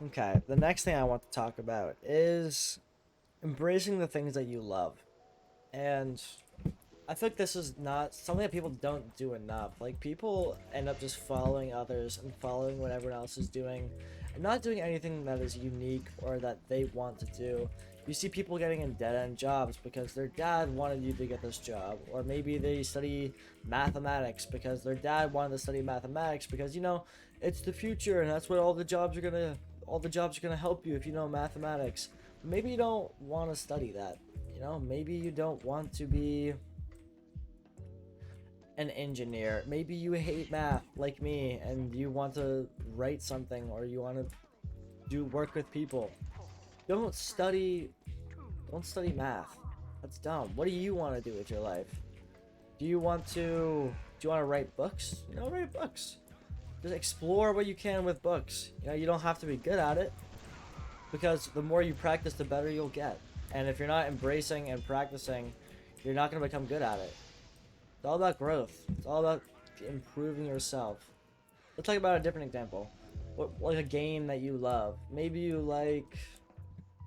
Okay, the next thing I want to talk about is embracing the things that you love. And I feel like this is not something that people don't do enough. Like, people end up just following others and following what everyone else is doing and not doing anything that is unique or that they want to do. You see people getting in dead end jobs because their dad wanted you to get this job, or maybe they study mathematics because their dad wanted to study mathematics because it's the future and that's what all the jobs are gonna help you if you know mathematics. Maybe you don't want to study that. Maybe you don't want to be an engineer. Maybe you hate math like me and you want to write something or you want to do work with people. Don't study don't study math. That's dumb. What do you want to do with your life? Do you want to write books? Write books. Just explore what you can with books. You don't have to be good at it because the more you practice the better you'll get. And if you're not embracing and practicing, you're not going to become good at it. It's all about growth. It's all about improving yourself. Let's talk about a different example. Like a game that you love. Maybe you like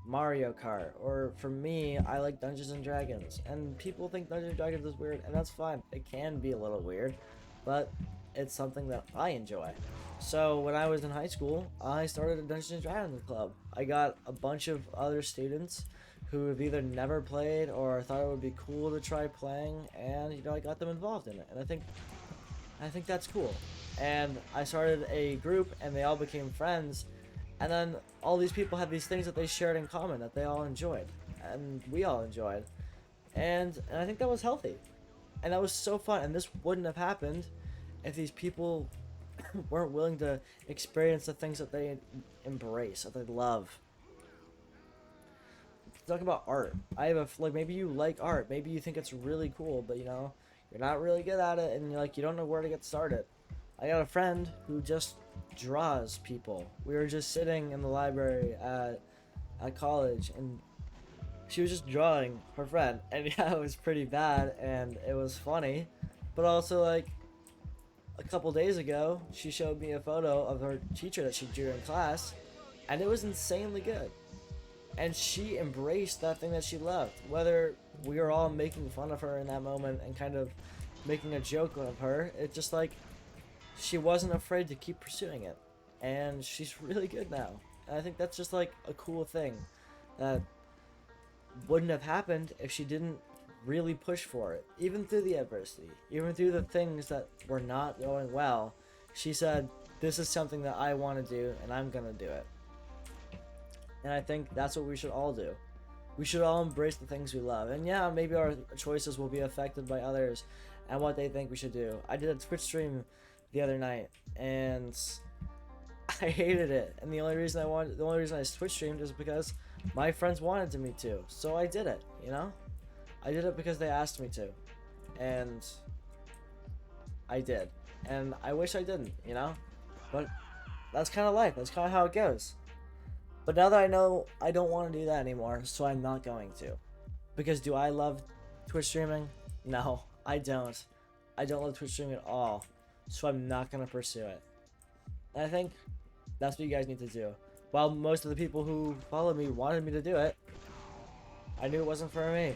Mario Kart, or for me, I like Dungeons and Dragons. And people think Dungeons and Dragons is weird, and that's fine. It can be a little weird, but it's something that I enjoy. So when I was in high school, I started a Dungeons and Dragons club. I got a bunch of other students who have either never played or thought it would be cool to try playing, and I got them involved in it. And I think that's cool. And I started a group, and they all became friends. And then all these people had these things that they shared in common that they all enjoyed, and we all enjoyed. And I think that was healthy, and that was so fun. And this wouldn't have happened if these people weren't willing to experience the things that they embrace, that they love. Talk about art. I have like, maybe you like art, maybe you think it's really cool, but you're not really good at it, and you don't know where to get started. I got a friend who just draws people. We were just sitting in the library at college, and she was just drawing her friend, and yeah, it was pretty bad, and it was funny, but also, like, a couple days ago, she showed me a photo of her teacher that she drew in class, and it was insanely good. And she embraced that thing that she loved. Whether we were all making fun of her in that moment and kind of making a joke of her, it just like she wasn't afraid to keep pursuing it. And she's really good now. And I think that's just like a cool thing that wouldn't have happened if she didn't really push for it. Even through the adversity, even through the things that were not going well, she said, "This is something that I want to do, and I'm gonna do it." And I think that's what we should all do. We should all embrace the things we love. And yeah, maybe our choices will be affected by others and what they think we should do. I did a Twitch stream the other night, and I hated it. And the only reason I Twitch streamed is because my friends wanted me to. So I did it, I did it because they asked me to. And I did. And I wish I didn't, But that's kind of life. That's kind of how it goes. But now that I know I don't want to do that anymore, so I'm not going to. Because do I love Twitch streaming? No, I don't. I don't love Twitch streaming at all. So I'm not going to pursue it. And I think that's what you guys need to do. While most of the people who followed me wanted me to do it, I knew it wasn't for me.